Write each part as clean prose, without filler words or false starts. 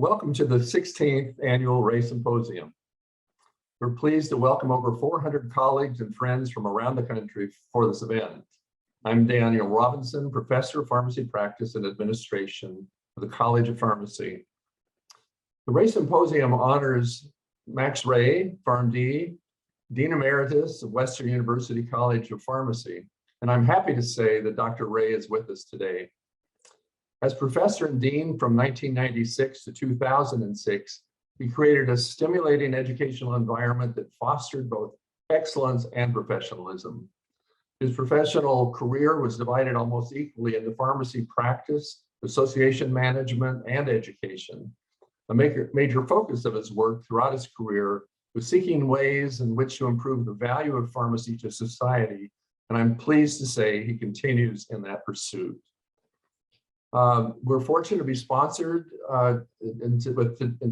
Welcome to the 16th Annual Ray Symposium. We're pleased to welcome over 400 colleagues and friends from around the country for this event. I'm Daniel Robinson, Professor of Pharmacy Practice and Administration of the College of Pharmacy. The Ray Symposium honors Max Ray, PharmD, Dean Emeritus of Western University College of Pharmacy, and I'm happy to say that Dr. Ray is with us today. As professor and dean from 1996 to 2006, he created a stimulating educational environment that fostered both excellence and professionalism. His professional career was divided almost equally into pharmacy practice, association management, and education. A major focus of his work throughout his career was seeking ways in which to improve the value of pharmacy to society, and I'm pleased to say he continues in that pursuit. We're fortunate to be sponsored in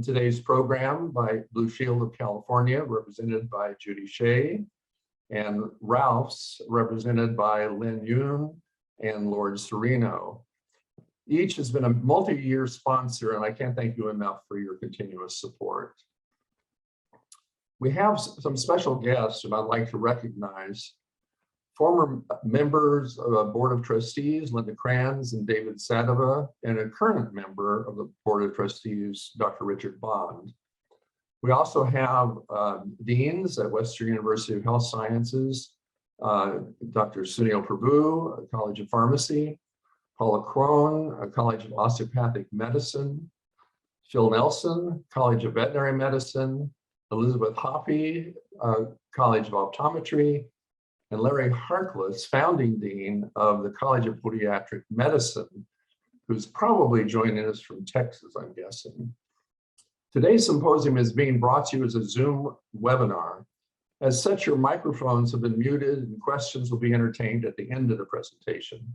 today's program by Blue Shield of California, represented by Judy Shea, and Ralph's, represented by Lynn Yoon and Lord Sereno. Each has been a multi-year sponsor, and I can't thank you enough for your continuous support. We have some special guests that I'd like to recognize. Former members of the Board of Trustees, Linda Kranz and David Sadova, and a current member of the Board of Trustees, Dr. Richard Bond. We also have deans at Western University of Health Sciences, Dr. Sunil Prabhu, College of Pharmacy, Paula Crone, College of Osteopathic Medicine, Phil Nelson, College of Veterinary Medicine, Elizabeth Hoppy, College of Optometry, and Larry Harkless, founding dean of the College of Pediatric Medicine, who's probably joining us from Texas, I'm guessing. Today's symposium is being brought to you as a Zoom webinar. As such, your microphones have been muted and questions will be entertained at the end of the presentation.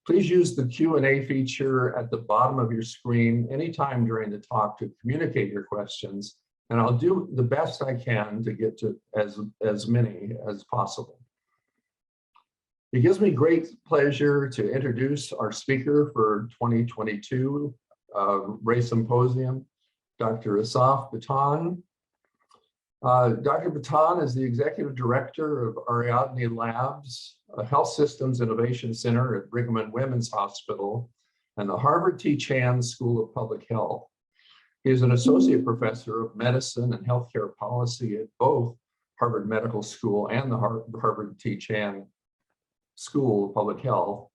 Please use the Q&A feature at the bottom of your screen anytime during the talk to communicate your questions, and I'll do the best I can to get to as many as possible. It gives me great pleasure to introduce our speaker for 2022 Ray Symposium, Dr. Asaf Batan. Dr. Batan is the Executive Director of Ariadne Labs, a Health Systems Innovation Center at Brigham and Women's Hospital, and the Harvard T. Chan School of Public Health. He is an Associate Professor of Medicine and Healthcare Policy at both Harvard Medical School and the Harvard T. Chan School of Public Health.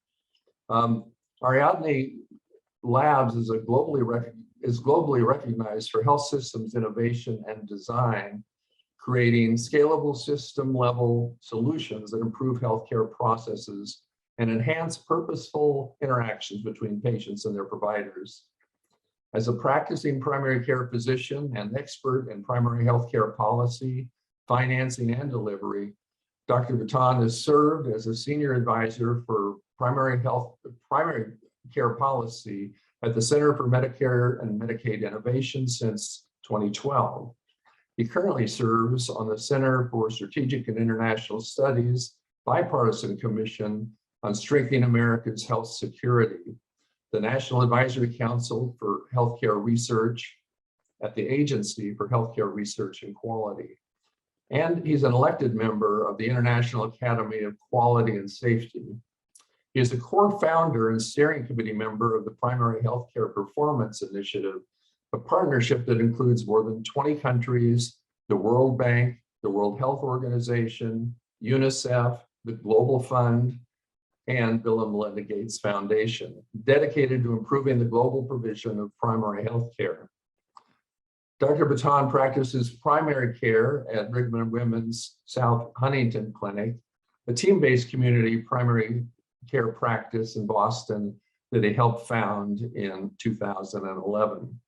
Ariadne Labs is globally recognized for health systems innovation and design, creating scalable system-level solutions that improve healthcare processes and enhance purposeful interactions between patients and their providers. As a practicing primary care physician and expert in primary healthcare policy, financing, and delivery, Dr. Batan has served as a senior advisor for primary care policy at the Center for Medicare and Medicaid Innovation since 2012. He currently serves on the Center for Strategic and International Studies Bipartisan Commission on Strengthening America's Health Security, the National Advisory Council for Healthcare Research at the Agency for Healthcare Research and Quality. And he's an elected member of the International Academy of Quality and Safety. He is a core founder and steering committee member of the Primary Healthcare Performance Initiative, a partnership that includes more than 20 countries, the World Bank, the World Health Organization, UNICEF, the Global Fund, and Bill and Melinda Gates Foundation, dedicated to improving the global provision of primary health care. Dr. Batan practices primary care at Brigham and Women's South Huntington Clinic, a team-based community primary care practice in Boston that he helped found in 2011.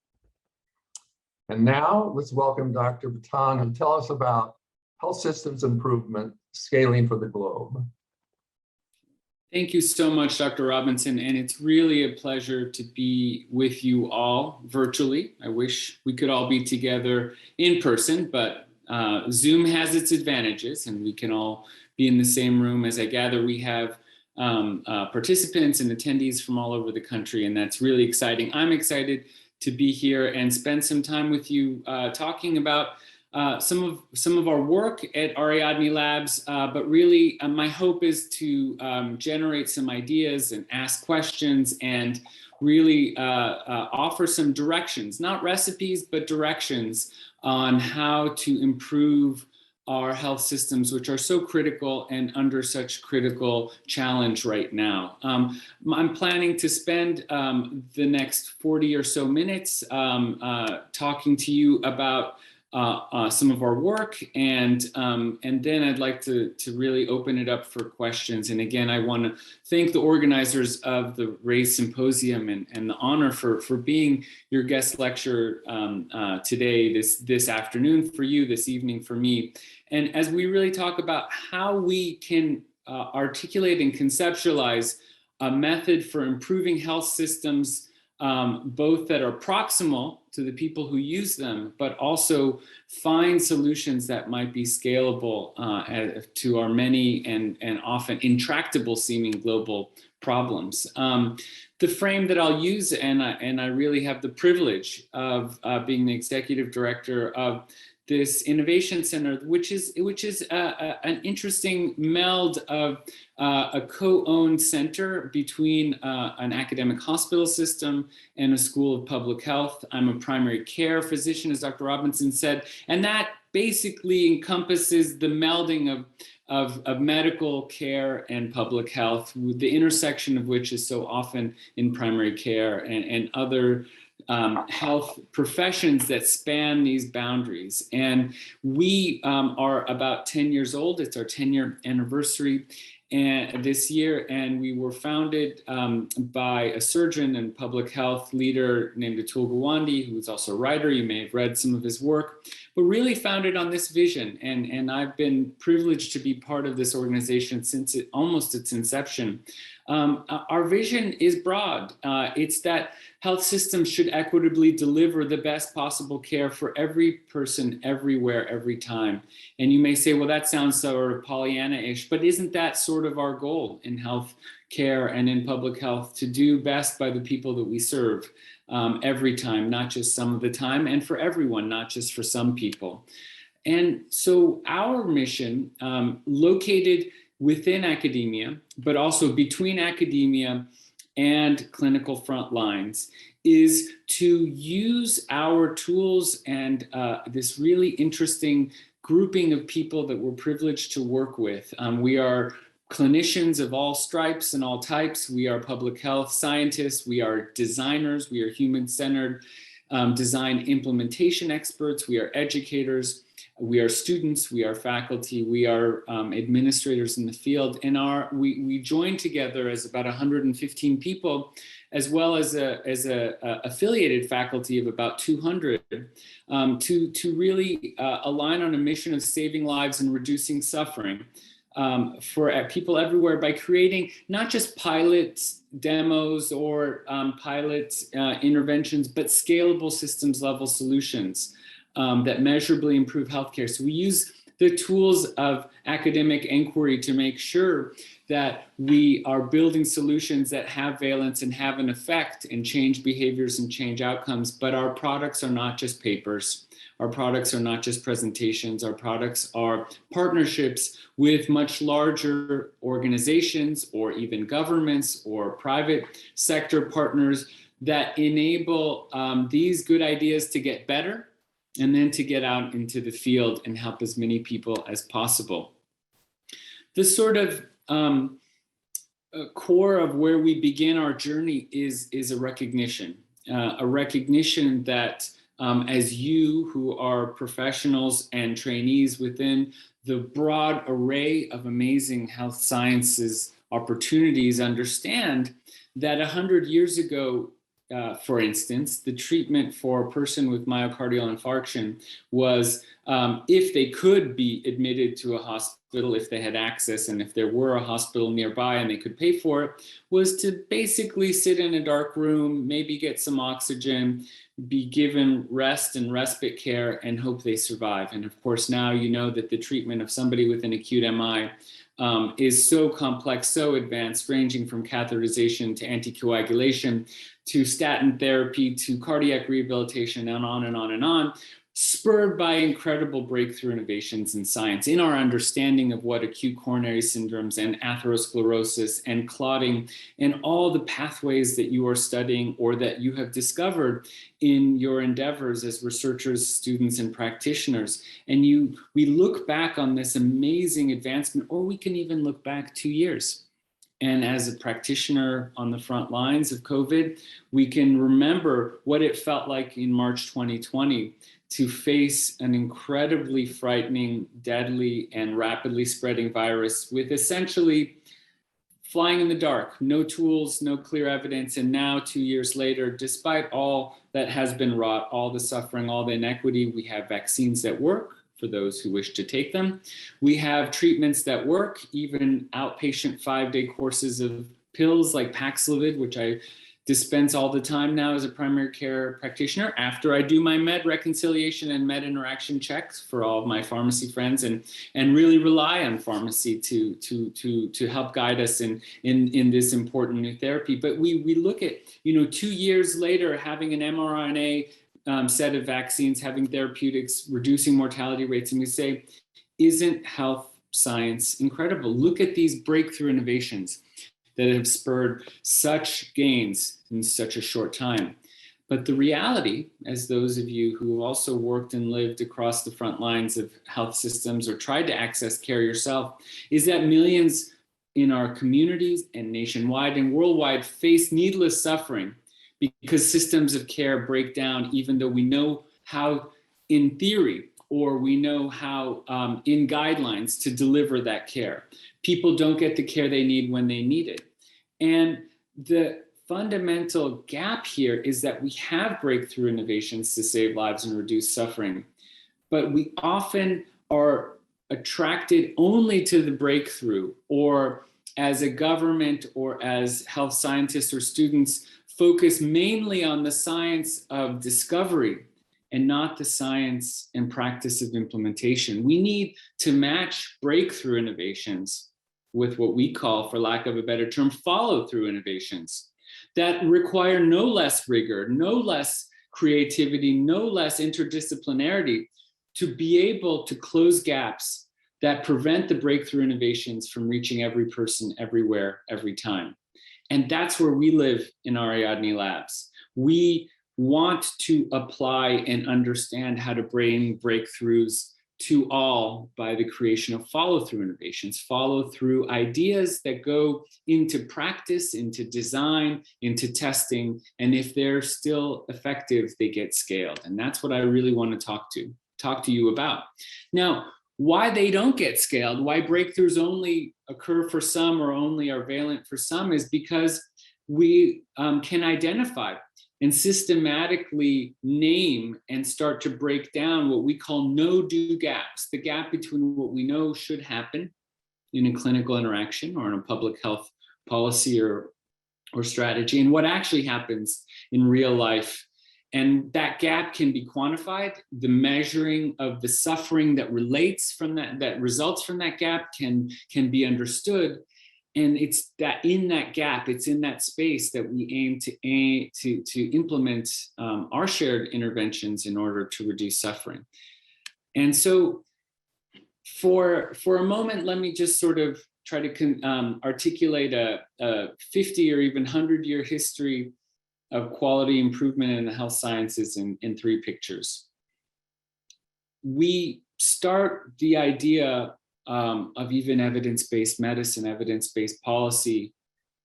And now let's welcome Dr. Batan, who'll tell us about health systems improvement, scaling for the globe. Thank you so much, Dr. Robinson, and it's really a pleasure to be with you all virtually. I wish we could all be together in person, but Zoom has its advantages, and we can all be in the same room. As I gather, we have participants and attendees from all over the country, and that's really exciting. I'm excited to be here and spend some time with you talking about some of our work at Ariadne Labs, but really my hope is to generate some ideas and ask questions and really offer some directions, not recipes, but directions on how to improve our health systems, which are so critical and under such critical challenge right now. I'm planning to spend the next 40 or so minutes talking to you about some of our work, and then I'd like to really open it up for questions. And again, I want to thank the organizers of the Ray Symposium and the honor for being your guest lecturer today, this afternoon for you, this evening for me. And as we really talk about how we can articulate and conceptualize a method for improving health systems, both that are proximal to the people who use them, but also find solutions that might be scalable to our many and often intractable seeming global problems. The frame that I'll use, and I really have the privilege of being the executive director of this innovation center, which is an interesting meld of a co-owned center between an academic hospital system and a school of public health. I'm a primary care physician, as Dr. Robinson said, and that basically encompasses the melding of medical care and public health, the intersection of which is so often in primary care and other health professions that span these boundaries. And we are about 10 years old. It's our 10-year anniversary this year, and we were founded by a surgeon and public health leader named Atul Gawande, who is also a writer. You may have read some of his work, but really founded on this vision. And I've been privileged to be part of this organization since almost its inception. Our vision is broad. It's that health systems should equitably deliver the best possible care for every person, everywhere, every time. And you may say, well, that sounds sort of Pollyanna-ish, but isn't that sort of our goal in health care and in public health, to do best by the people that we serve every time, not just some of the time, and for everyone, not just for some people. And so our mission, located within academia, but also between academia and clinical front lines, is to use our tools and this really interesting grouping of people that we're privileged to work with. We are clinicians of all stripes and all types. We are public health scientists. We are designers. We are human-centered design implementation experts. We are educators. We are students, we are faculty, we are administrators in the field, and we join together as about 115 people, as well as a affiliated faculty of about 200, to really align on a mission of saving lives and reducing suffering for people everywhere by creating not just pilot demos or pilot interventions, but scalable systems level solutions that measurably improve healthcare. So we use the tools of academic inquiry to make sure that we are building solutions that have valence and have an effect and change behaviors and change outcomes. But our products are not just papers. Our products are not just presentations. Our products are partnerships with much larger organizations or even governments or private sector partners that enable these good ideas to get better and then to get out into the field and help as many people as possible. The sort of core of where we begin our journey is a recognition that as you who are professionals and trainees within the broad array of amazing health sciences opportunities understand that 100 years ago, for instance, the treatment for a person with myocardial infarction was if they could be admitted to a hospital, if they had access, and if there were a hospital nearby and they could pay for it, was to basically sit in a dark room, maybe get some oxygen, be given rest and respite care, and hope they survive. And of course, now you know that the treatment of somebody with an acute MI is so complex, so advanced, ranging from catheterization to anticoagulation to statin therapy to cardiac rehabilitation and on and on and on, spurred by incredible breakthrough innovations in science, in our understanding of what acute coronary syndromes and atherosclerosis and clotting and all the pathways that you are studying or that you have discovered in your endeavors as researchers, students, and practitioners. And we look back on this amazing advancement, or we can even look back 2 years. And as a practitioner on the front lines of COVID, we can remember what it felt like in March 2020 to face an incredibly frightening, deadly, and rapidly spreading virus with essentially flying in the dark, no tools, no clear evidence. And now 2 years later, despite all that has been wrought, all the suffering, all the inequity, we have vaccines that work for those who wish to take them. We have treatments that work, even outpatient 5-day courses of pills like Paxlovid, which I dispense all the time now as a primary care practitioner after I do my med reconciliation and med interaction checks for all of my pharmacy friends, and really rely on pharmacy to help guide us in this important new therapy. But we look at, 2 years later, having an mRNA set of vaccines, having therapeutics, reducing mortality rates, and we say, isn't health science incredible? Look at these breakthrough innovations that have spurred such gains in such a short time. But the reality, as those of you who have also worked and lived across the front lines of health systems or tried to access care yourself, is that millions in our communities and nationwide and worldwide face needless suffering because systems of care break down, even though we know how in theory, or we know how in guidelines to deliver that care. People don't get the care they need when they need it. And the fundamental gap here is that we have breakthrough innovations to save lives and reduce suffering, but we often are attracted only to the breakthrough, or as a government or as health scientists or students focus mainly on the science of discovery and not the science and practice of implementation. We need to match breakthrough innovations with what we call, for lack of a better term, follow-through innovations that require no less rigor, no less creativity, no less interdisciplinarity to be able to close gaps that prevent the breakthrough innovations from reaching every person, everywhere, every time. And that's where we live in Ariadne Labs. We want to apply and understand how to bring breakthroughs to all by the creation of follow-through innovations, follow-through ideas that go into practice, into design, into testing, and if they're still effective, they get scaled. And that's what I really want to talk to you about. Now, why they don't get scaled, why breakthroughs only occur for some or only are valent for some, is because we can identify and systematically name and start to break down what we call no-do gaps, the gap between what we know should happen in a clinical interaction or in a public health policy or strategy, and what actually happens in real life. And that gap can be quantified. The measuring of the suffering that relates from that results from that gap can be understood. And it's that in that gap, it's in that space that we aim to implement our shared interventions in order to reduce suffering. And so for a moment, let me just sort of try to articulate a 50 or even 100-year history of quality improvement in the health sciences in 3 pictures. We start the idea of even evidence-based medicine, evidence-based policy,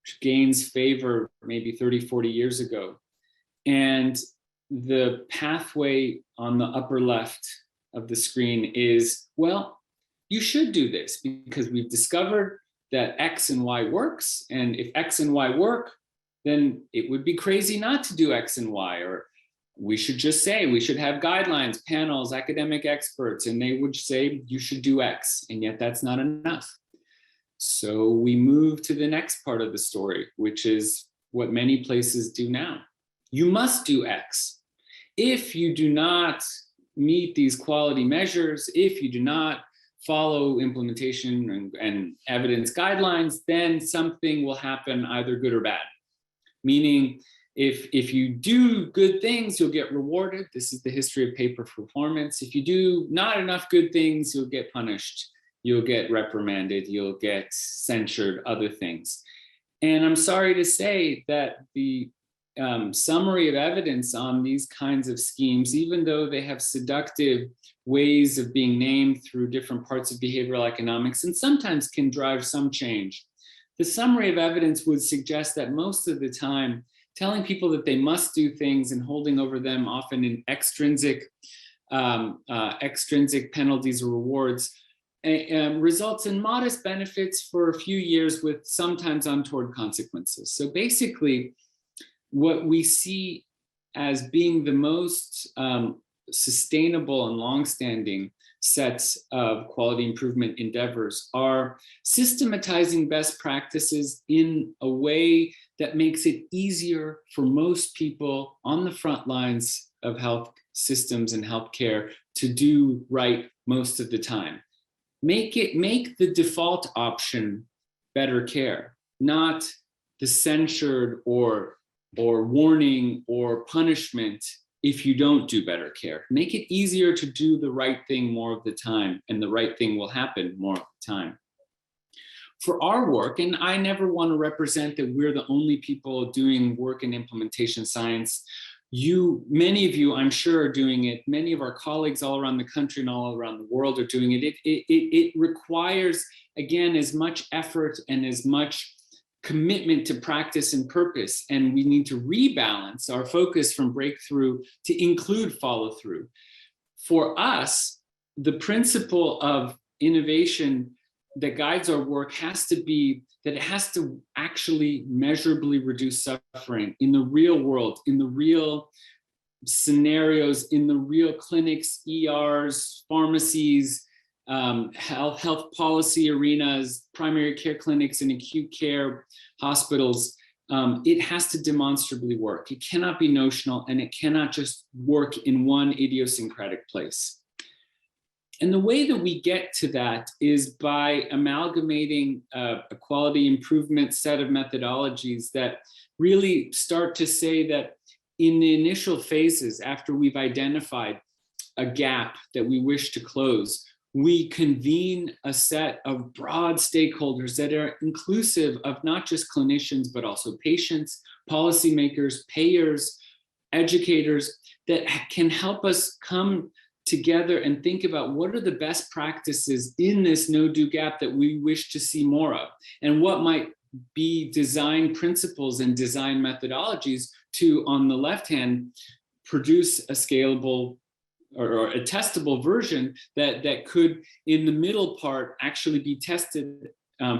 which gains favor maybe 30, 40 years ago. And the pathway on the upper left of the screen is, well, you should do this because we've discovered that X and Y works. And if X and Y work, then it would be crazy not to do X and Y, or we should just say we should have guidelines, panels, academic experts, and they would say you should do X, and yet that's not enough. So we move to the next part of the story, which is what many places do now. You must do X. If you do not meet these quality measures, if you do not follow implementation and evidence guidelines, then something will happen, either good or bad. Meaning, if you do good things, you'll get rewarded. This is the history of pay for performance. If you do not enough good things, you'll get punished. You'll get reprimanded. You'll get censured, other things. And I'm sorry to say that the summary of evidence on these kinds of schemes, even though they have seductive ways of being named through different parts of behavioral economics and sometimes can drive some change, the summary of evidence would suggest that most of the time, telling people that they must do things and holding over them often in extrinsic penalties or rewards results in modest benefits for a few years with sometimes untoward consequences. So basically, what we see as being the most sustainable and longstanding sets of quality improvement endeavors are systematizing best practices in a way that makes it easier for most people on the front lines of health systems and healthcare to do right most of the time. Make the default option better care, not the censured or warning or punishment if you don't do better care. Make it easier to do the right thing more of the time, and the right thing will happen more of the time. For our work, and I never want to represent that we're the only people doing work in implementation science. Many of you, I'm sure, are doing it. Many of our colleagues all around the country and all around the world are doing it. It requires, again, as much effort and as much commitment to practice and purpose. And we need to rebalance our focus from breakthrough to include follow through. For us, the principle of innovation that guides our work has to be that it has to actually measurably reduce suffering in the real world, in the real scenarios, in the real clinics, ERs, pharmacies, health policy arenas, primary care clinics, and acute care hospitals. It has to demonstrably work. It cannot be notional, and it cannot just work in one idiosyncratic place. And the way that we get to that is by amalgamating a quality improvement set of methodologies that really start to say that in the initial phases, after we've identified a gap that we wish to close, we convene a set of broad stakeholders that are inclusive of not just clinicians, but also patients, policymakers, payers, educators, that can help us come together and think about what are the best practices in this no-do gap that we wish to see more of, and what might be design principles and design methodologies to, on the left hand, produce a scalable or a testable version that could, in the middle part, actually be tested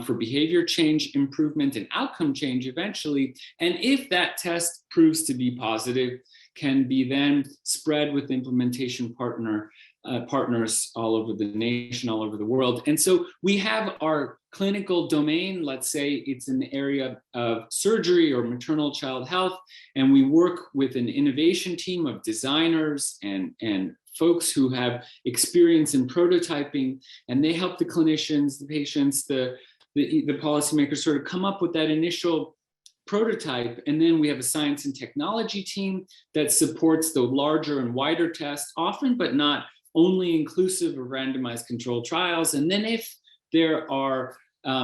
for behavior change, improvement, and outcome change eventually. And if that test proves to be positive, can be then spread with implementation partners all over the nation, all over the world. And so we have our clinical domain. Let's say it's in the area of surgery or maternal child health, and we work with an innovation team of designers and folks who have experience in prototyping, and they help the clinicians, the patients, the policymakers sort of come up with that initial prototype. And then we have a science and technology team that supports the larger and wider test, often but not only inclusive of randomized controlled trials. And then if there are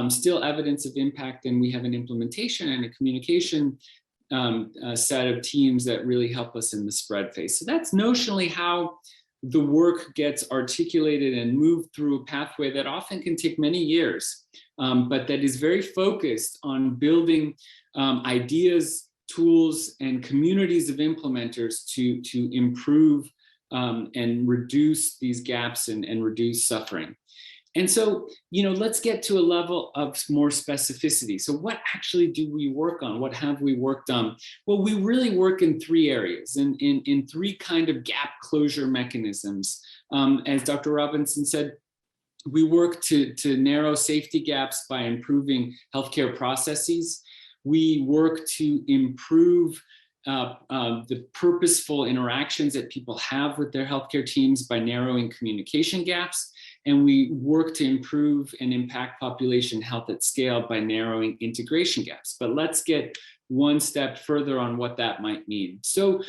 still evidence of impact, then we have an implementation and a communication set of teams that really help us in the spread phase. So that's notionally how the work gets articulated and moved through a pathway that often can take many years, but that is very focused on building ideas, tools, and communities of implementers to improve and reduce these gaps and reduce suffering. And so, let's get to a level of more specificity. So what actually do we work on? What have we worked on? Well, we really work in three areas, in three kind of gap closure mechanisms. As Dr. Robinson said, we work to narrow safety gaps by improving healthcare processes. We work to improve the purposeful interactions that people have with their healthcare teams by narrowing communication gaps. And we work to improve and impact population health at scale by narrowing integration gaps. But let's get one step further on what that might mean. So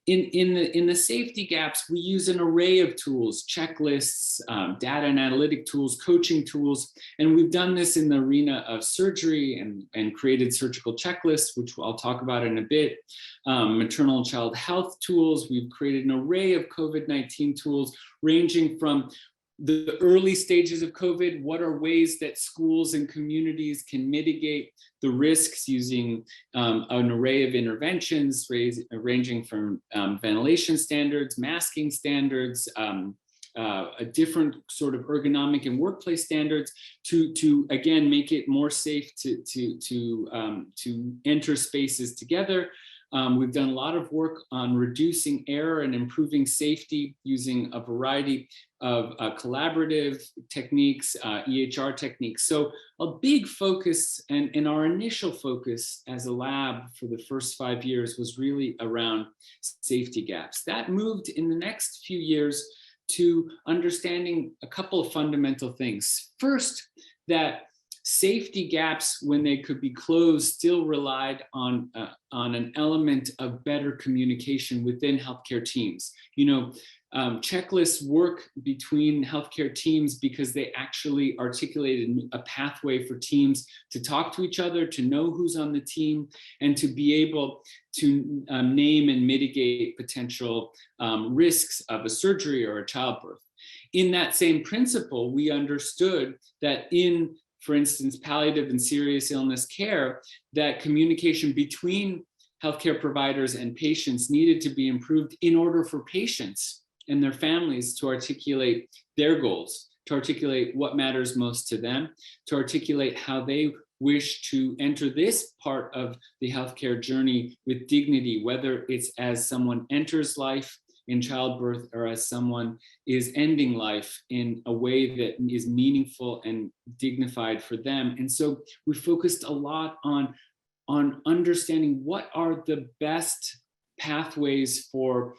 in the safety gaps, we use an array of tools, checklists, data and analytic tools, coaching tools, and we've done this in the arena of surgery and created surgical checklists, which I'll talk about in a bit. Maternal and child health tools. We've created an array of COVID-19 tools ranging from the early stages of COVID. What are ways that schools and communities can mitigate the risks using an array of interventions ranging from ventilation standards, masking standards, a different sort of ergonomic and workplace standards to again make it more safe to enter spaces together. We've done a lot of work on reducing error and improving safety using a variety of collaborative techniques, EHR techniques. So a big focus and our initial focus as a lab for the first 5 years was really around safety gaps. That moved in the next few years to understanding a couple of fundamental things. First, that safety gaps, when they could be closed, still relied on an element of better communication within healthcare teams. Checklists work between healthcare teams because they actually articulated a pathway for teams to talk to each other, to know who's on the team, and to be able to name and mitigate potential risks of a surgery or a childbirth. In that same principle, we understood that in, for instance, palliative and serious illness care, that communication between healthcare providers and patients needed to be improved in order for patients and their families to articulate their goals, to articulate what matters most to them, to articulate how they wish to enter this part of the healthcare journey with dignity, whether it's as someone enters life in childbirth or as someone is ending life in a way that is meaningful and dignified for them. And so we focused a lot on understanding what are the best pathways for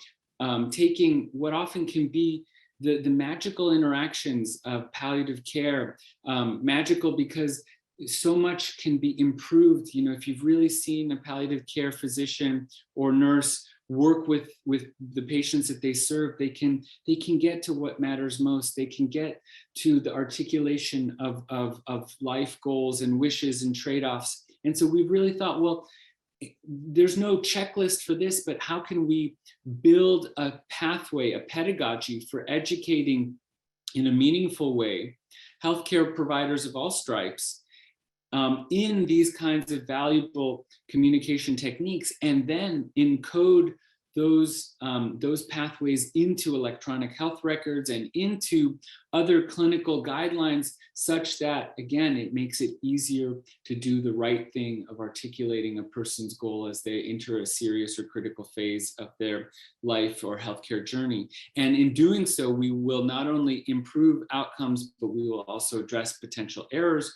taking what often can be the magical interactions of palliative care, magical because so much can be improved. If you've really seen a palliative care physician or nurse work with the patients that they serve, they can get to what matters most. They can get to the articulation of life goals and wishes and trade-offs. And so we really thought, well, there's no checklist for this, but how can we build a pathway, a pedagogy for educating in a meaningful way healthcare providers of all stripes in these kinds of valuable communication techniques, and then encode those pathways into electronic health records and into other clinical guidelines, such that, again, it makes it easier to do the right thing of articulating a person's goal as they enter a serious or critical phase of their life or healthcare journey. And in doing so, we will not only improve outcomes, but we will also address potential errors,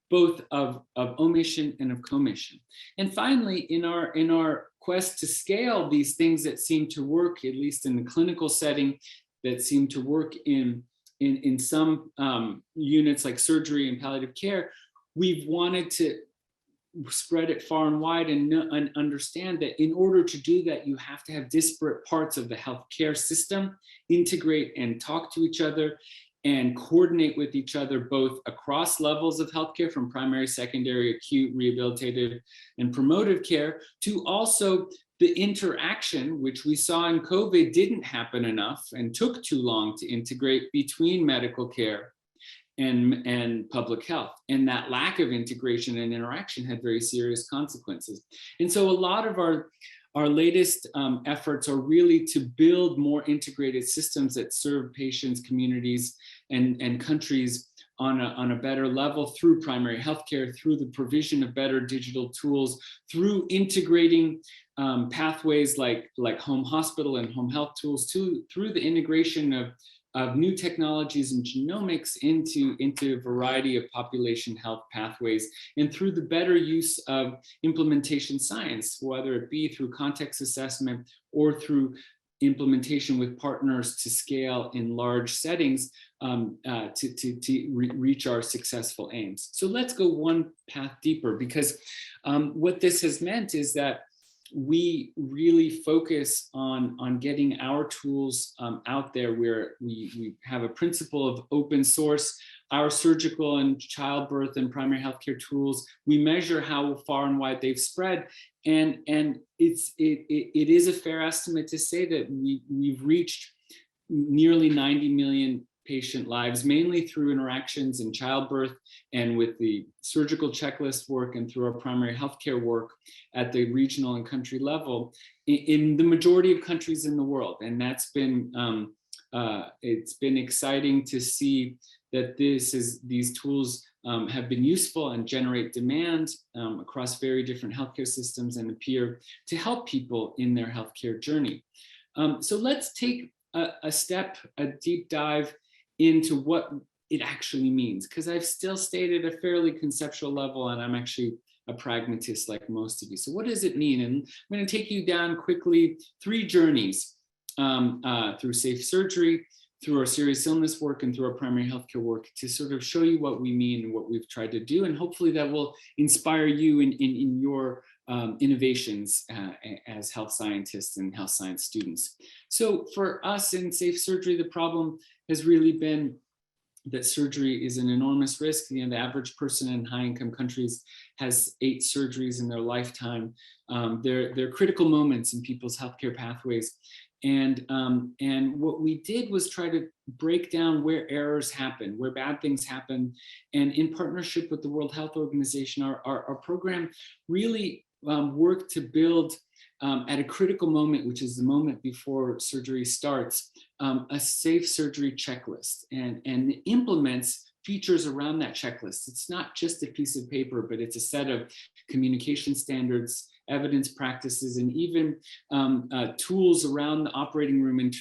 both of omission and of commission. And finally, in our quest to scale these things that seem to work, at least in the clinical setting, that seem to work in some units like surgery and palliative care, we've wanted to spread it far and wide and understand that in order to do that, you have to have disparate parts of the healthcare system integrate and talk to each other and coordinate with each other, both across levels of healthcare, from primary, secondary, acute, rehabilitative, and promotive care, to also the interaction, which we saw in COVID didn't happen enough and took too long to integrate between medical care and public health. And that lack of integration and interaction had very serious consequences. And so a lot of our latest efforts are really to build more integrated systems that serve patients, communities, and countries on a better level through primary healthcare, through the provision of better digital tools, through integrating pathways like home hospital and home health tools, through the integration of new technologies and genomics into a variety of population health pathways, and through the better use of implementation science, whether it be through context assessment or through implementation with partners to scale in large settings to reach our successful aims. So let's go one path deeper, because what this has meant is that we really focus on getting our tools out there, where we have a principle of open source. Our surgical and childbirth and primary healthcare tools, we measure how far and wide they've spread. And it is a fair estimate to say that we've reached nearly 90 million patient lives, mainly through interactions in childbirth and with the surgical checklist work and through our primary healthcare work at the regional and country level in the majority of countries in the world. And that's been, it's been exciting to see that these tools have been useful and generate demand across very different healthcare systems and appear to help people in their healthcare journey. So let's take a deep dive into what it actually means, because I've still stayed at a fairly conceptual level, and I'm actually a pragmatist like most of you. So what does it mean? And I'm going to take you down quickly 3 journeys through safe surgery, through our serious illness work, and through our primary healthcare work, to sort of show you what we mean and what we've tried to do. And hopefully that will inspire you in your innovations as health scientists and health science students. So for us in safe surgery, the problem has really been that surgery is an enormous risk. You know, the average person in high-income countries has 8 surgeries in their lifetime. They're critical moments in people's healthcare pathways. And what we did was try to break down where errors happen, where bad things happen. And in partnership with the World Health Organization, our program really worked to build at a critical moment, which is the moment before surgery starts, a safe surgery checklist, and implements features around that checklist. It's not just a piece of paper, but it's a set of communication standards, evidence practices, and even tools around the operating room,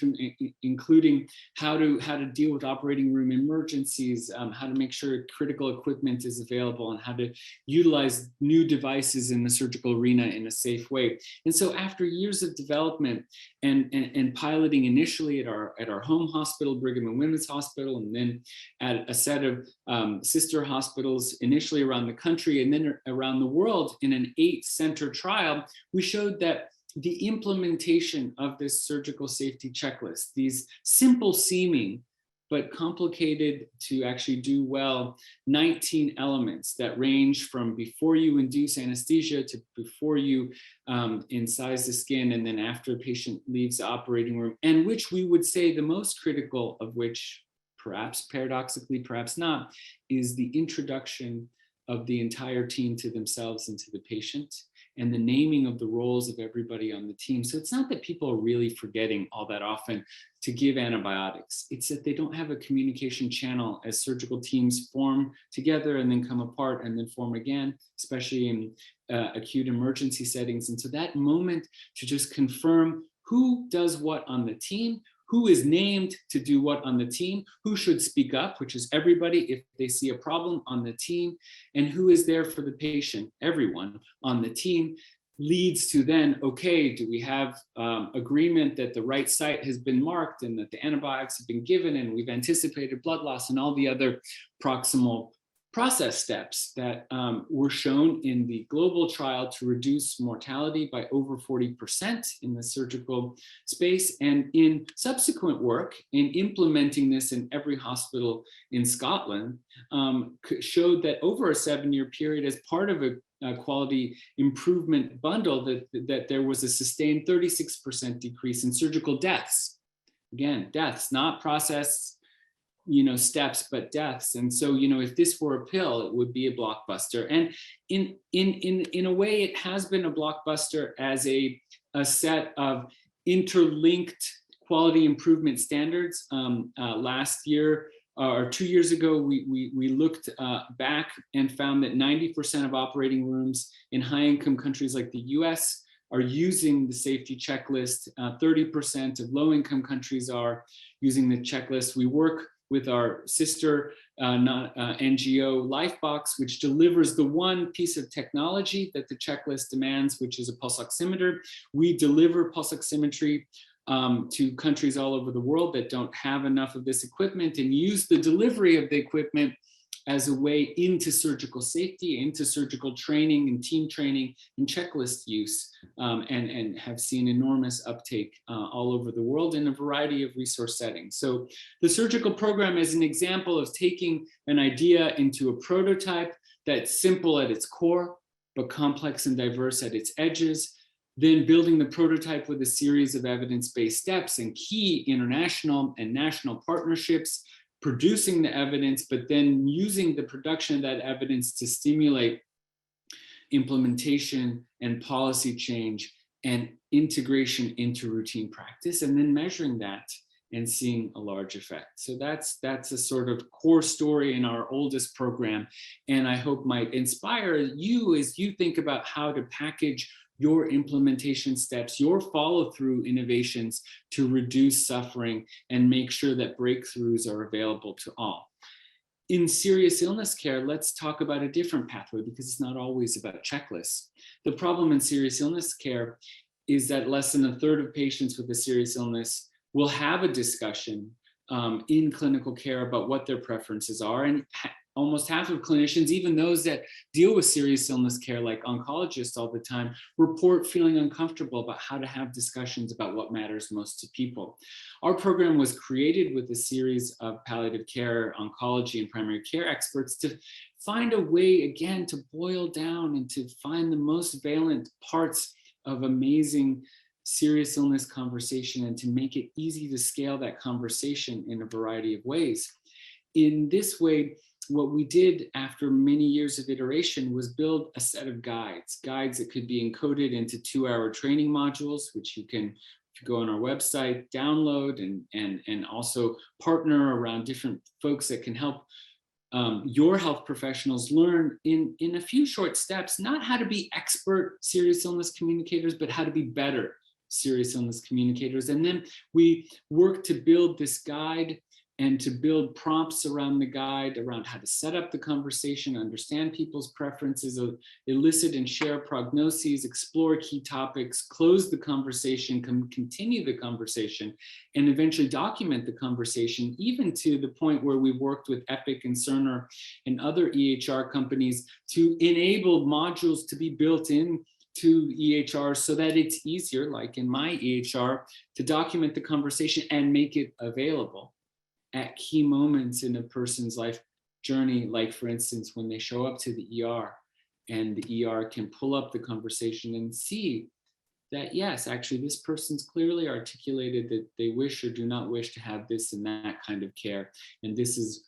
including how to deal with operating room emergencies, how to make sure critical equipment is available, and how to utilize new devices in the surgical arena in a safe way. And so after years of development and piloting initially at our home hospital, Brigham and Women's Hospital, and then at a set of sister hospitals initially around the country and then around the world in an 8-center trial, we showed that the implementation of this surgical safety checklist, these simple seeming but complicated to actually do well, 19 elements that range from before you induce anesthesia to before you incise the skin, and then after a patient leaves the operating room, and which we would say the most critical of which, perhaps paradoxically, perhaps not, is the introduction of the entire team to themselves and to the patient, and the naming of the roles of everybody on the team. So it's not that people are really forgetting all that often to give antibiotics. It's that they don't have a communication channel as surgical teams form together and then come apart and then form again, especially in acute emergency settings. And so that moment to just confirm who does what on the team, who is named to do what on the team, who should speak up, which is everybody if they see a problem on the team, and who is there for the patient, everyone on the team, leads to then, okay, do we have agreement that the right site has been marked and that the antibiotics have been given and we've anticipated blood loss and all the other proximal process steps that were shown in the global trial to reduce mortality by over 40% in the surgical space. And in subsequent work in implementing this in every hospital in Scotland, showed that over a 7-year period, as part of a quality improvement bundle, that there was a sustained 36% decrease in surgical deaths. Again, deaths, not process steps, but deaths. And so, if this were a pill, it would be a blockbuster. And in a way, it has been a blockbuster as a set of interlinked quality improvement standards. Last year or 2 years ago, we looked back and found that 90% of operating rooms in high-income countries like the US are using the safety checklist. 30% of low-income countries are using the checklist. We work with our sister NGO Lifebox, which delivers the one piece of technology that the checklist demands, which is a pulse oximeter. We deliver pulse oximetry to countries all over the world that don't have enough of this equipment, and use the delivery of the equipment as a way into surgical safety, into surgical training and team training and checklist use, and have seen enormous uptake all over the world in a variety of resource settings. So the surgical program is an example of taking an idea into a prototype that's simple at its core, but complex and diverse at its edges, then building the prototype with a series of evidence-based steps and key international and national partnerships, producing the evidence, but then using the production of that evidence to stimulate implementation and policy change and integration into routine practice, and then measuring that and seeing a large effect. So that's a sort of core story in our oldest program, and I hope might inspire you as you think about how to package your implementation steps, your follow-through innovations to reduce suffering and make sure that breakthroughs are available to all. In serious illness care, let's talk about a different pathway, because it's not always about checklists. The problem in serious illness care is that less than a third of patients with a serious illness will have a discussion in clinical care about what their preferences are, and almost half of clinicians, even those that deal with serious illness care like oncologists all the time, report feeling uncomfortable about how to have discussions about what matters most to people. Our program was created with a series of palliative care, oncology, and primary care experts to find a way, again, to boil down and to find the most valent parts of amazing serious illness conversation, and to make it easy to scale that conversation in a variety of ways. In this way, what we did after many years of iteration was build a set of guides that could be encoded into 2-hour training modules, which you can, if you go on our website, download and also partner around different folks that can help your health professionals learn in a few short steps, not how to be expert serious illness communicators, but how to be better serious illness communicators. And then we work to build this guide and to build prompts around the guide, around how to set up the conversation, understand people's preferences, elicit and share prognoses, explore key topics, close the conversation, continue the conversation, and eventually document the conversation, even to the point where we've worked with Epic and Cerner and other EHR companies to enable modules to be built in to EHR so that it's easier, like in my EHR, to document the conversation and make it available at key moments in a person's life journey, like for instance, when they show up to the ER, and the ER can pull up the conversation and see that, yes, actually this person's clearly articulated that they wish or do not wish to have this and that kind of care, and this is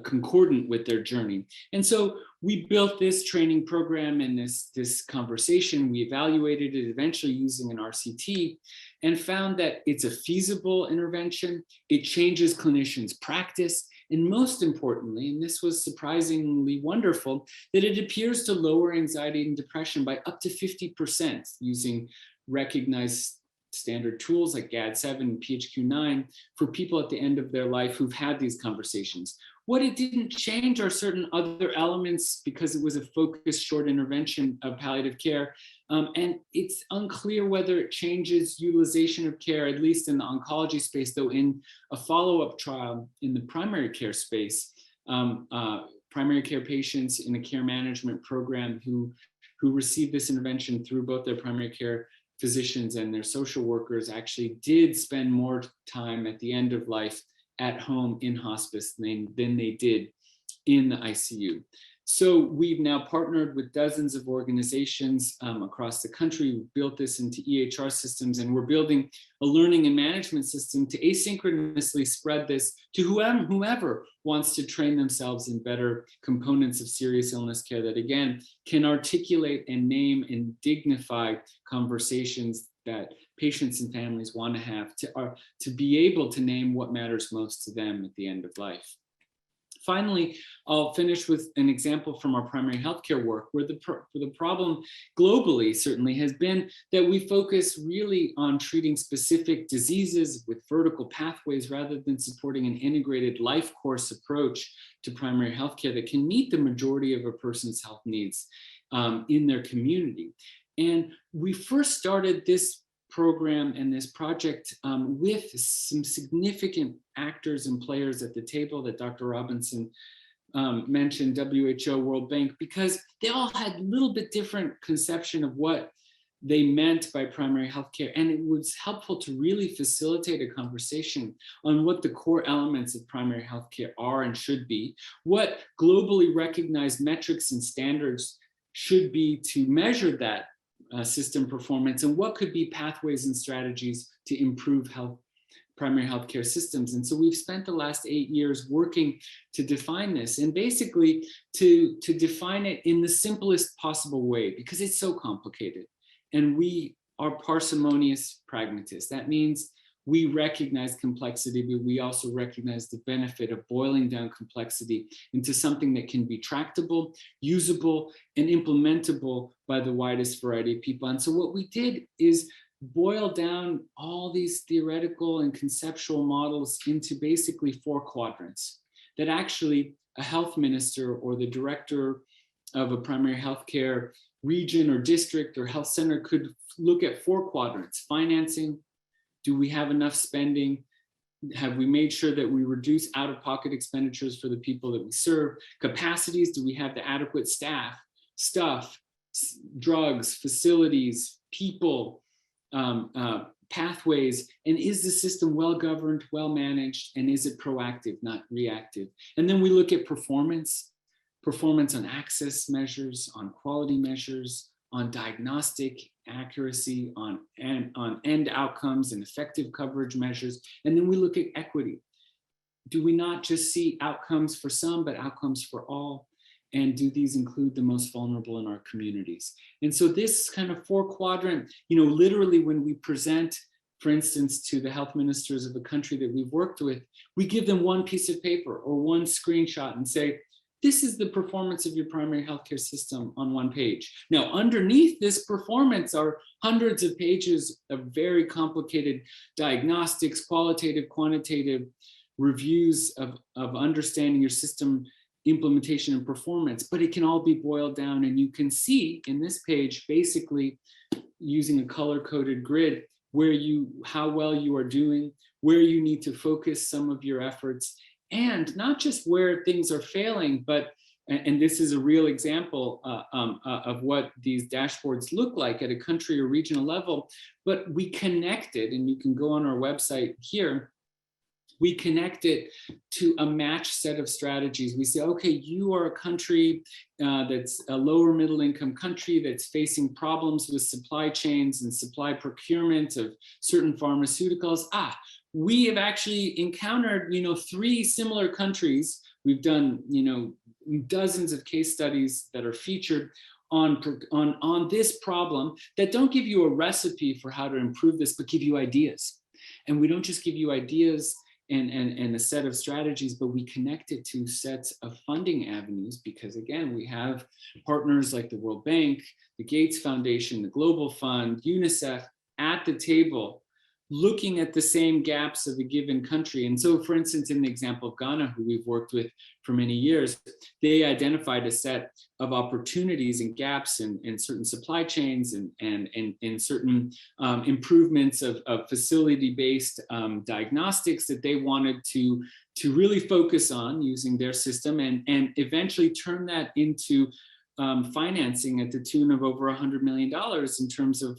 concordant with their journey. And so we built this training program and this conversation. We evaluated it eventually using an RCT and found that it's a feasible intervention. It changes clinicians' practice. And most importantly, and this was surprisingly wonderful, that it appears to lower anxiety and depression by up to 50% using recognized standard tools like GAD-7 and PHQ-9 for people at the end of their life who've had these conversations. What it didn't change are certain other elements, because it was a focused short intervention of palliative care. And it's unclear whether it changes utilization of care, at least in the oncology space, though in a follow-up trial in the primary care space, primary care patients in a care management program who received this intervention through both their primary care physicians and their social workers actually did spend more time at the end of life at home in hospice than they did in the ICU. So we've now partnered with dozens of organizations across the country. We've built this into EHR systems, and we're building a learning and management system to asynchronously spread this to whomever wants to train themselves in better components of serious illness care that, again, can articulate and name and dignify conversations that patients and families want to have to be able to name what matters most to them at the end of life. Finally, I'll finish with an example from our primary healthcare work, where the problem globally certainly has been that we focus really on treating specific diseases with vertical pathways rather than supporting an integrated life course approach to primary healthcare that can meet the majority of a person's health needs in their community. And we first started this program and this project with some significant actors and players at the table that Dr. Robinson mentioned, WHO, World Bank, because they all had a little bit different conception of what they meant by primary healthcare. And it was helpful to really facilitate a conversation on what the core elements of primary healthcare are and should be, what globally recognized metrics and standards should be to measure that system performance, and what could be pathways and strategies to improve primary healthcare systems. And so we've spent the last 8 years working to define this, and basically to define it in the simplest possible way, because it's so complicated. And we are parsimonious pragmatists. That means we recognize complexity, but we also recognize the benefit of boiling down complexity into something that can be tractable, usable, and implementable by the widest variety of people. And so what we did is boil down all these theoretical and conceptual models into basically 4 quadrants that actually a health minister or the director of a primary healthcare region or district or health center could look at 4 quadrants: financing. Do we have enough spending? Have we made sure that we reduce out-of-pocket expenditures for the people that we serve? Capacities, do we have the adequate staff, stuff, drugs, facilities, people, pathways, and is the system well-governed, well-managed, and is it proactive, not reactive? And then we look at performance on access measures, on quality measures, on diagnostic accuracy, on end outcomes and effective coverage measures. And then we look at equity. Do we not just see outcomes for some, but outcomes for all? And do these include the most vulnerable in our communities? And so this kind of 4 quadrant, literally when we present, for instance, to the health ministers of the country that we've worked with, we give them one piece of paper or one screenshot and say, this is the performance of your primary healthcare system on one page. Now, underneath this performance are hundreds of pages of very complicated diagnostics, qualitative, quantitative reviews of understanding your system implementation and performance, but it can all be boiled down, and you can see in this page, basically using a color-coded grid, how well you are doing, where you need to focus some of your efforts, and not just where things are failing, but, and this is a real example of what these dashboards look like at a country or regional level, but we connect it, and you can go on our website here, we connect it to a matched set of strategies. We say, okay, you are a country that's a lower middle income country that's facing problems with supply chains and supply procurement of certain pharmaceuticals. We have actually encountered, 3 similar countries. We've done, dozens of case studies that are featured on this problem that don't give you a recipe for how to improve this, but give you ideas. And we don't just give you ideas and a set of strategies, but we connect it to sets of funding avenues, because again, we have partners like the World Bank, the Gates Foundation, the Global Fund, UNICEF at the table, looking at the same gaps of a given country. And so, for instance, in the example of Ghana, who we've worked with for many years, they identified a set of opportunities and gaps in certain supply chains and in certain improvements of facility-based diagnostics that they wanted to really focus on using their system, and eventually turn that into financing at the tune of over $100 million in terms of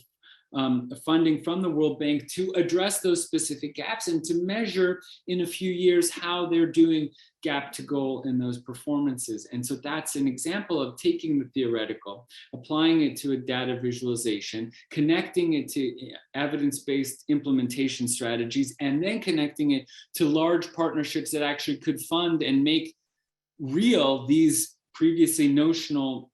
funding from the World Bank to address those specific gaps and to measure in a few years how they're doing gap to goal in those performances. And so that's an example of taking the theoretical, applying it to a data visualization, connecting it to evidence-based implementation strategies, and then connecting it to large partnerships that actually could fund and make real these previously notional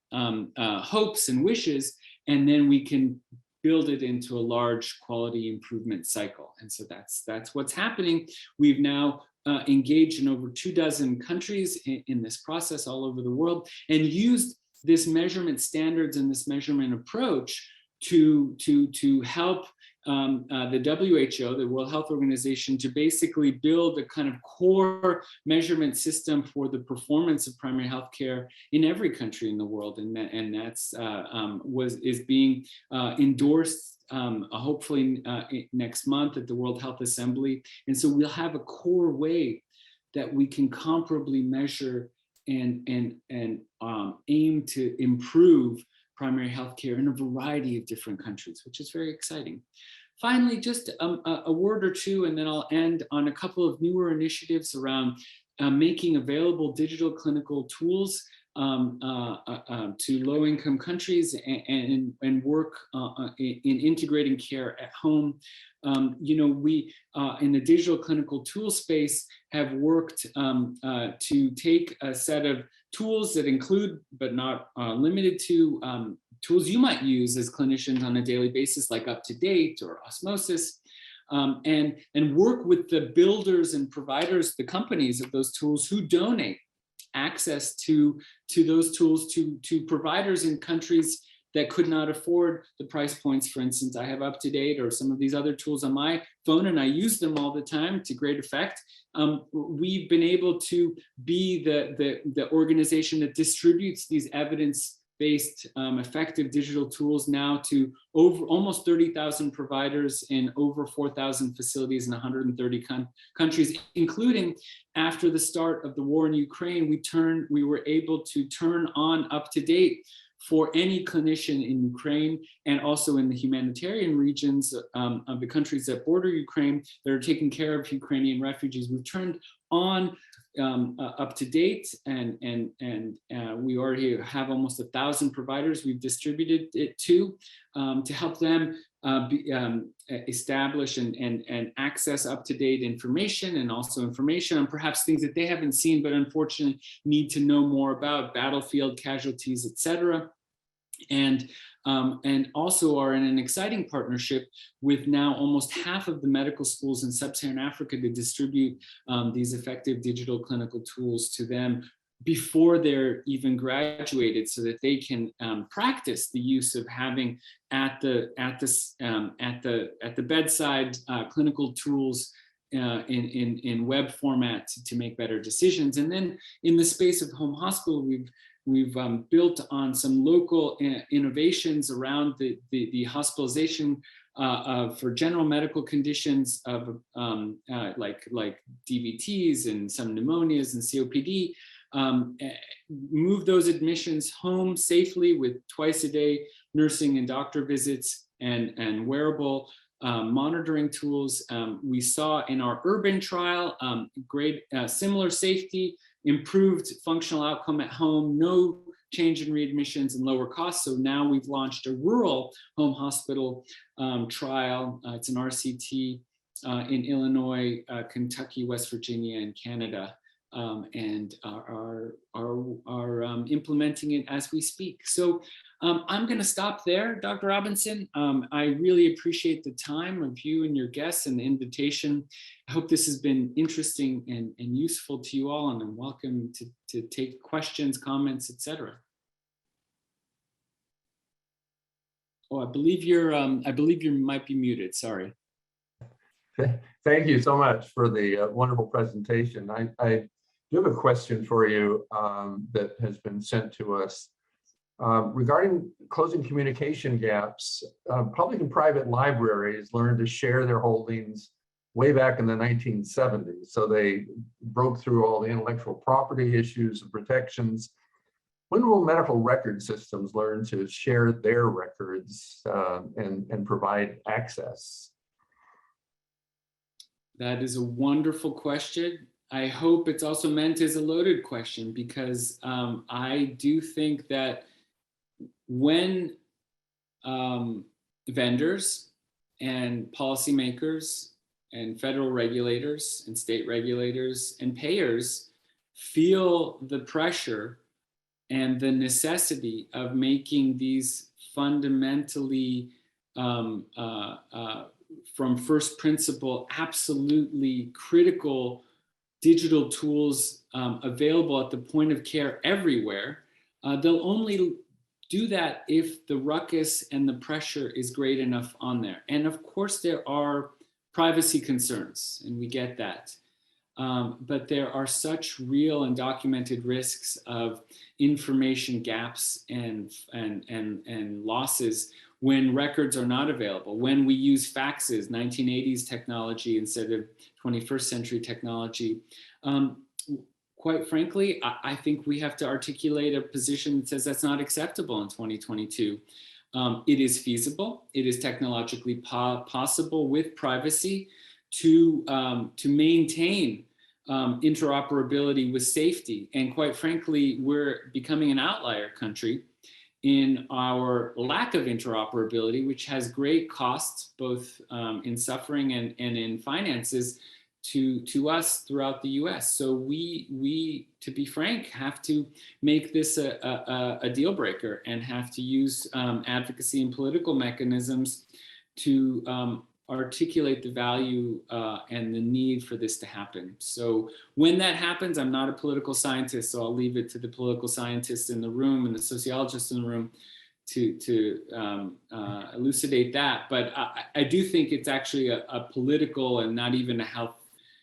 hopes and wishes, and then we can build it into a large quality improvement cycle. And so that's what's happening. We've now engaged in over 24 countries in this process all over the world, and used this measurement standards and this measurement approach to help the WHO, the World Health Organization, to basically build a kind of core measurement system for the performance of primary health care in every country in the world, and that's is being endorsed hopefully next month at the World Health Assembly. And so we'll have a core way that we can comparably measure and aim to improve primary health care in a variety of different countries, which is very exciting. Finally, just a word or two, and then I'll end on a couple of newer initiatives around making available digital clinical tools to low-income countries and work in integrating care at home. We in the digital clinical tool space have worked to take a set of tools that include, but not limited to, tools you might use as clinicians on a daily basis, like UpToDate or Osmosis, and work with the builders and providers, the companies of those tools, who donate access to those tools to providers in countries that could not afford the price points. For instance, I have UpToDate or some of these other tools on my phone, and I use them all the time to great effect. We've been able to be the organization that distributes these evidence-based effective digital tools now to over almost 30,000 providers in over 4,000 facilities in 130 countries, including after the start of the war in Ukraine. We were able to turn on UpToDate for any clinician in Ukraine, and also in the humanitarian regions of the countries that border Ukraine that are taking care of Ukrainian refugees. We've turned on UpToDate, and we already have almost 1,000 providers we've distributed it to help them establish and access up-to-date information, and also information on perhaps things that they haven't seen but unfortunately need to know more about, battlefield casualties, etc. And also are in an exciting partnership with now almost half of the medical schools in sub-Saharan Africa to distribute these effective digital clinical tools to them before they're even graduated, so that they can practice the use of having at the bedside clinical tools in web format to make better decisions. And then in the space of home hospital, we've built on some local innovations around the hospitalization for general medical conditions of like DVTs and some pneumonias and COPD. Move those admissions home safely with twice-a-day nursing and doctor visits and wearable monitoring tools. We saw in our urban trial great similar safety, improved functional outcome at home, no change in readmissions and lower costs. So now we've launched a rural home hospital trial. It's an RCT in Illinois, Kentucky, West Virginia, and Canada, and are implementing it as we speak. So I'm going to stop there, Dr. Robinson. I really appreciate the time of you and your guests and the invitation. I hope this has been interesting and useful to you all, and I'm welcome to take questions, comments, etc. Oh, I believe you might be muted. Sorry. Thank you so much for the wonderful presentation. I do have a question for you that has been sent to us. Regarding closing communication gaps, public and private libraries learned to share their holdings way back in the 1970s. So they broke through all the intellectual property issues and protections. When will medical record systems learn to share their records and provide access? That is a wonderful question. I hope it's also meant as a loaded question, because I do think that when vendors and policymakers and federal regulators and state regulators and payers feel the pressure and the necessity of making these fundamentally from first principle, absolutely critical digital tools available at the point of care everywhere, they'll only do that if the ruckus and the pressure is great enough on there. And of course, there are privacy concerns, and we get that. But there are such real and documented risks of information gaps and losses when records are not available, when we use faxes, 1980s technology instead of 21st century technology. Quite frankly, I think we have to articulate a position that says that's not acceptable in 2022. It is feasible, it is technologically possible with privacy to maintain interoperability with safety. And quite frankly, we're becoming an outlier country in our lack of interoperability, which has great costs, both in suffering and in finances to us throughout the US. So we, to be frank, have to make this a deal breaker and have to use advocacy and political mechanisms to articulate the value and the need for this to happen. So when that happens, I'm not a political scientist, so I'll leave it to the political scientists in the room and the sociologists in the room to elucidate that. But I do think it's actually a political and not even a health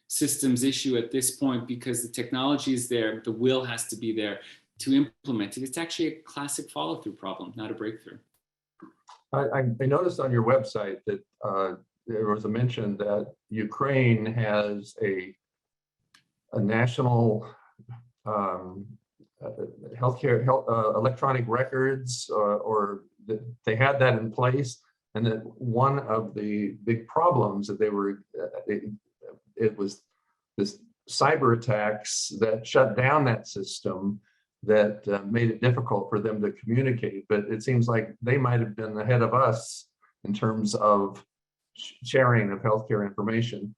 systems issue at this point, because the technology is there, the will has to be there to implement it. It's actually a classic follow-through problem, not a breakthrough. I noticed on your website that there was a mention that Ukraine has a national healthcare electronic records, or that they had that in place, and that one of the big problems that they were it was this cyber attacks that shut down that system that made it difficult for them to communicate. But it seems like they might have been ahead of us in terms of sharing of healthcare information.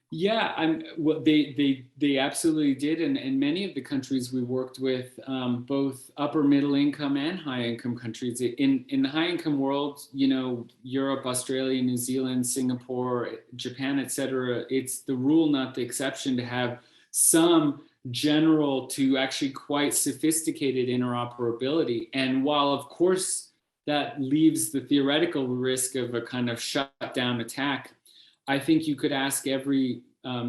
Yeah, well, they absolutely did, and many of the countries we worked with, both upper middle income and high income countries. In the high income world, you know, Europe, Australia, New Zealand, Singapore, Japan, etc. It's the rule, not the exception, to have some general to actually quite sophisticated interoperability. And while of course that leaves the theoretical risk of a kind of shutdown attack, I think you could ask every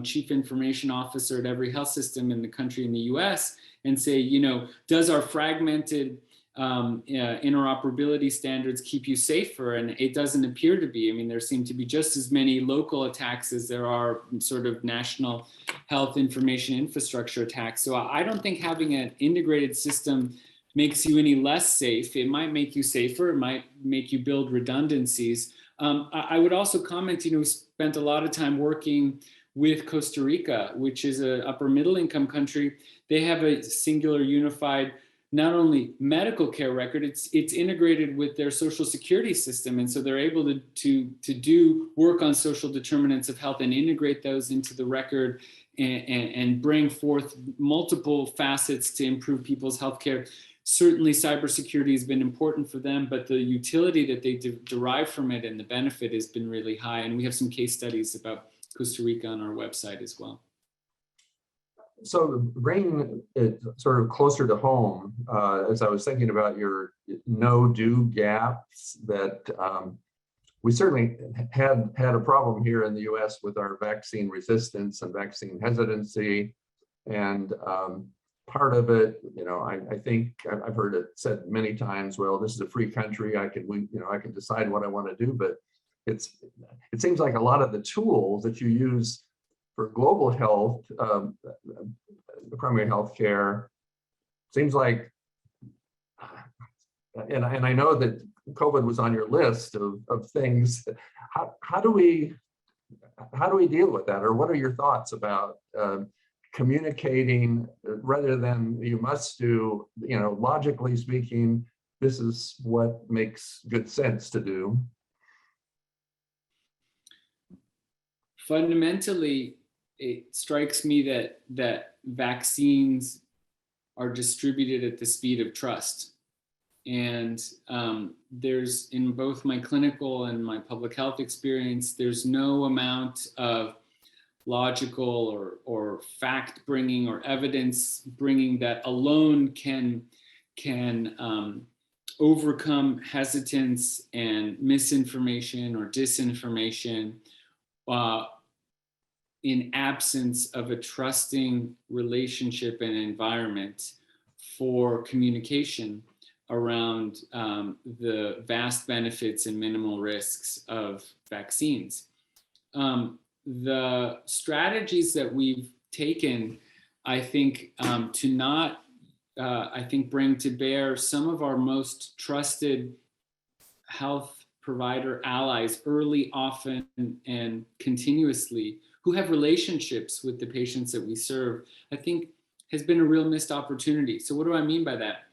chief information officer at every health system in the country in the US and say, you know, does our fragmented interoperability standards keep you safer? And it doesn't appear to be. I mean, there seem to be just as many local attacks as there are sort of national health information infrastructure attacks. So I don't think having an integrated system makes you any less safe. It might make you safer. It might make you build redundancies. I would also comment, you know, we spent a lot of time working with Costa Rica, which is an upper middle income country. They have a singular unified, not only medical care record, it's integrated with their social security system. And so they're able to do work on social determinants of health and integrate those into the record and bring forth multiple facets to improve people's healthcare. Certainly cybersecurity has been important for them, but the utility that they derive from it and the benefit has been really high. And we have some case studies about Costa Rica on our website as well. So bringing it sort of closer to home, as I was thinking about your no-do gaps, that we certainly had a problem here in the US with our vaccine resistance and vaccine hesitancy. And part of it, you know, I think I've heard it said many times, well, this is a free country, I can decide what I want to do, but it seems like a lot of the tools that you use for global health, primary health care, seems like, and I know that COVID was on your list of things. How do we deal with that? Or what are your thoughts about communicating rather than you must do, you know, logically speaking, this is what makes good sense to do? Fundamentally, it strikes me that vaccines are distributed at the speed of trust. And there's, in both my clinical and my public health experience, there's no amount of logical or fact bringing or evidence bringing that alone can can overcome hesitance and misinformation or disinformation in absence of a trusting relationship and environment for communication around the vast benefits and minimal risks of vaccines. The strategies that we've taken, I think, to not, I think, bring to bear some of our most trusted health provider allies early, often, and continuously, who have relationships with the patients that we serve, I think has been a real missed opportunity. So what do I mean by that?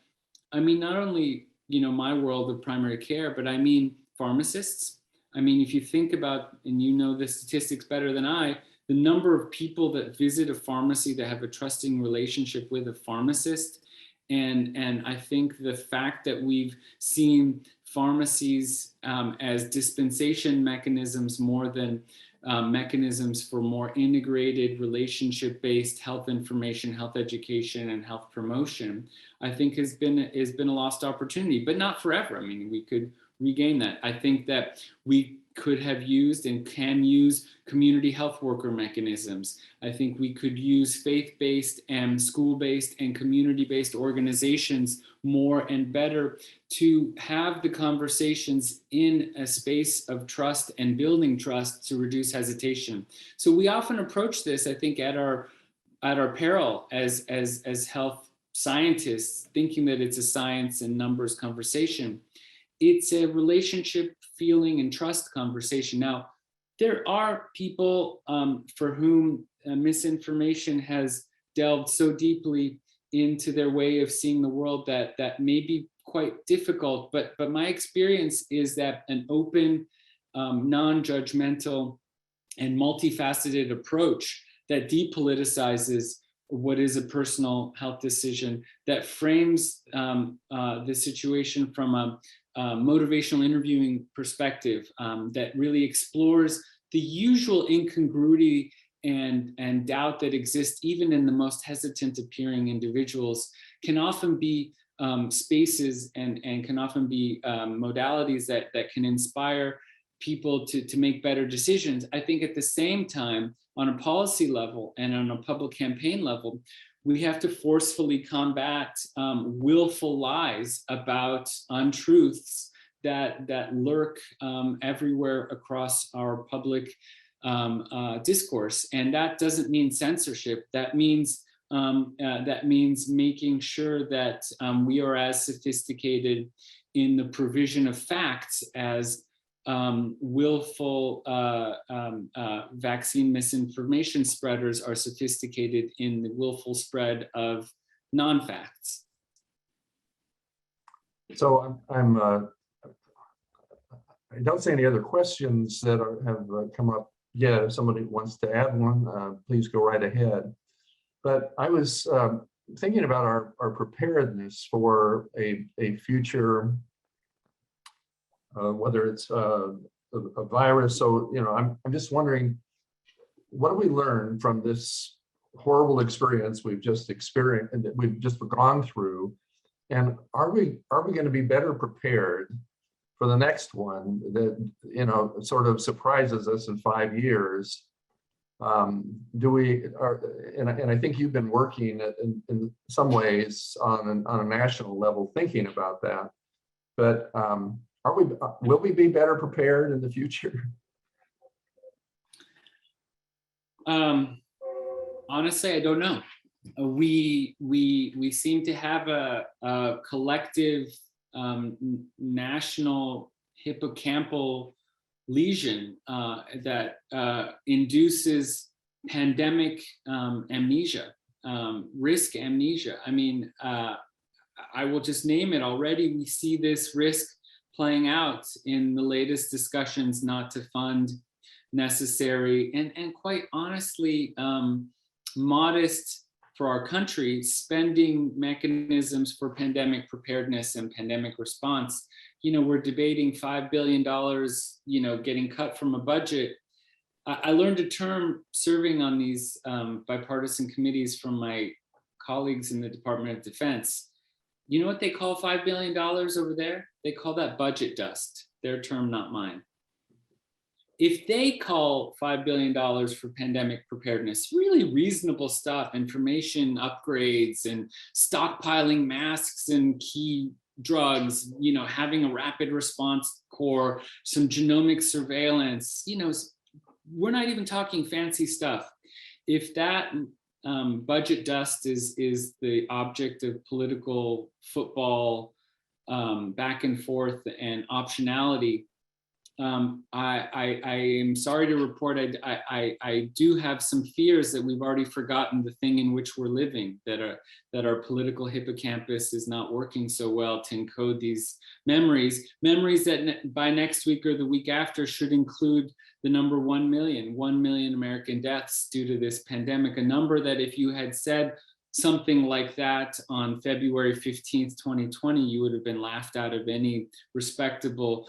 I mean, not only, my world of primary care, but I mean pharmacists. I mean, if you think about, and you know the statistics better than I, the number of people that visit a pharmacy that have a trusting relationship with a pharmacist. And I think the fact that we've seen pharmacies as dispensation mechanisms more than mechanisms for more integrated relationship-based health information, health education, and health promotion, I think has been a lost opportunity, but not forever. I mean, we could regain that. I think that we could have used and can use community health worker mechanisms. I think we could use faith-based and school-based and community-based organizations more and better to have the conversations in a space of trust and building trust to reduce hesitation. So we often approach this, I think, at our peril as health scientists, thinking that it's a science and numbers conversation. It's a relationship, feeling, and trust conversation. Now, there are people for whom misinformation has delved so deeply into their way of seeing the world that may be quite difficult. But my experience is that an open, non-judgmental, and multifaceted approach that depoliticizes what is a personal health decision, that frames the situation from a motivational interviewing perspective, that really explores the usual incongruity and doubt that exists even in the most hesitant appearing individuals, can often be spaces and can often be modalities that can inspire people to make better decisions. I think at the same time, on a policy level and on a public campaign level, we have to forcefully combat willful lies about untruths that lurk everywhere across our public discourse. And that doesn't mean censorship. That means making sure that we are as sophisticated in the provision of facts as willful vaccine misinformation spreaders are sophisticated in the willful spread of non-facts. So I don't see any other questions that have come up yet. If somebody wants to add one, please go right ahead. But I was thinking about our preparedness for a future, whether it's a virus. So, I'm just wondering, what do we learn from this horrible experience we've just experienced and that we've just gone through? And are we going to be better prepared for the next one that, sort of surprises us in 5 years? And I think you've been working in some ways on a national level thinking about that, but will we be better prepared in the future? Honestly, I don't know. We seem to have a collective national hippocampal lesion that induces pandemic amnesia, risk amnesia. I mean, I will just name it already. We see this risk playing out in the latest discussions not to fund necessary and quite honestly modest for our country spending mechanisms for pandemic preparedness and pandemic response. We're debating $5 billion, getting cut from a budget. I learned a term serving on these bipartisan committees from my colleagues in the Department of Defense. You know what they call $5 billion over there? They call that budget dust. Their term, not mine. If they call $5 billion for pandemic preparedness, really reasonable stuff, information upgrades and stockpiling masks and key drugs, you know, having a rapid response corps, some genomic surveillance, you know, we're not even talking fancy stuff. If that budget dust is the object of political football back and forth and optionality, I am sorry to report I do have some fears that we've already forgotten the thing in which we're living, that our political hippocampus is not working so well to encode these memories that by next week or the week after should include the number 1 million American deaths due to this pandemic, a number that if you had said something like that on February 15th, 2020, you would have been laughed out of any respectable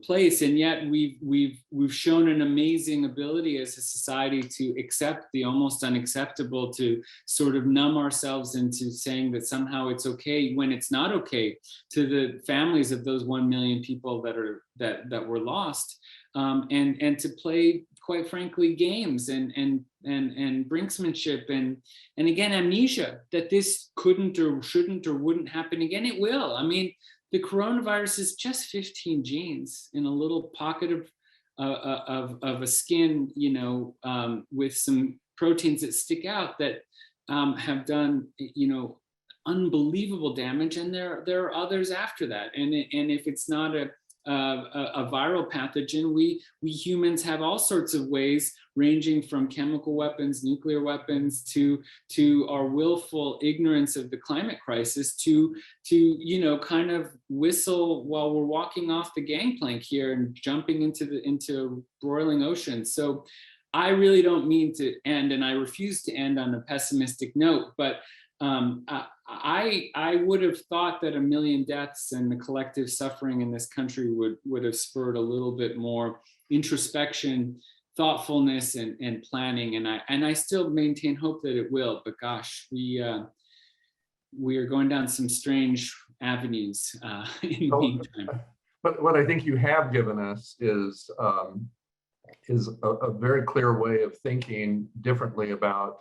place. And yet we've shown an amazing ability as a society to accept the almost unacceptable, to sort of numb ourselves into saying that somehow it's okay when it's not okay, to the families of those 1 million people that were lost, and to play, quite frankly, games and brinksmanship and again amnesia that this couldn't or shouldn't or wouldn't happen again. It will. I mean, the coronavirus is just 15 genes in a little pocket of a skin, you know, with some proteins that stick out that have done, you know, unbelievable damage. And there are others after that. And if it's not a viral pathogen, we humans have all sorts of ways, ranging from chemical weapons, nuclear weapons, to our willful ignorance of the climate crisis, to you know, kind of whistle while we're walking off the gangplank here and jumping into broiling ocean. So I really don't mean to end, and I refuse to end on a pessimistic note, but I would have thought that 1 million deaths and the collective suffering in this country would have spurred a little bit more introspection, thoughtfulness, and planning. And I still maintain hope that it will. But gosh, we are going down some strange avenues in the meantime. But what I think you have given us is a very clear way of thinking differently about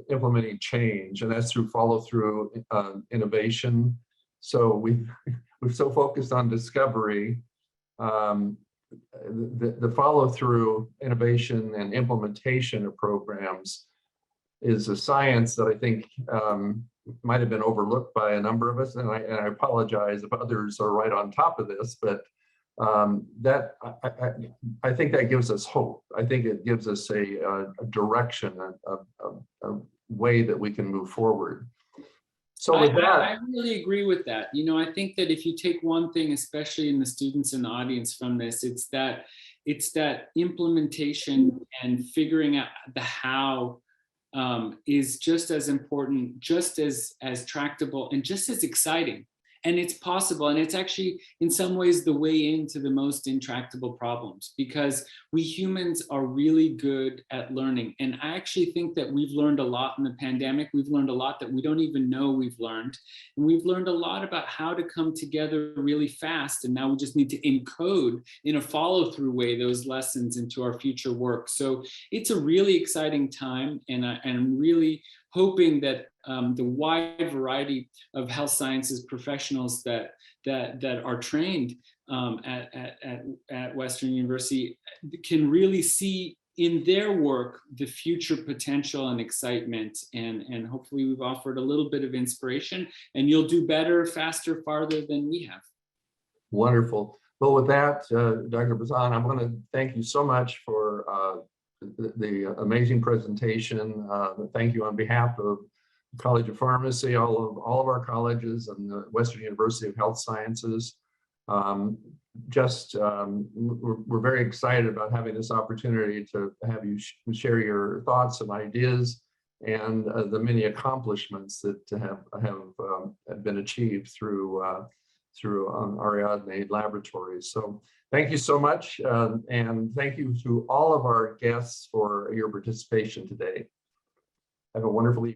implementing change, and that's through follow through, innovation. So we've so focused on discovery. The follow through, innovation, and implementation of programs is a science that I think might have been overlooked by a number of us, and I apologize if others are right on top of this, but that I think that gives us hope. I think it gives us a direction, a way that we can move forward. So with that, I really agree with that. You know, I think that if you take one thing, especially in the students in the audience from this, it's that implementation and figuring out the how is just as important, just as tractable, and just as exciting. And it's possible, and it's actually in some ways the way into the most intractable problems, because we humans are really good at learning. And I actually think that we've learned a lot in the pandemic. We've learned a lot that we don't even know we've learned. And we've learned a lot about how to come together really fast. And now we just need to encode in a follow-through way those lessons into our future work. So it's a really exciting time, and I'm really hoping that the wide variety of health sciences professionals that are trained at Western University can really see in their work the future potential and excitement, and hopefully we've offered a little bit of inspiration, and you'll do better, faster, farther than we have. Wonderful. Well, with that, Dr. Bazan, I'm going to thank you so much for the amazing presentation. Thank you on behalf of the College of Pharmacy, all of our colleges, and the Western University of Health Sciences. We're very excited about having this opportunity to have you share your thoughts and ideas, and the many accomplishments that have been achieved through Ariadne Laboratories. So thank you so much, and thank you to all of our guests for your participation today. Have a wonderful evening.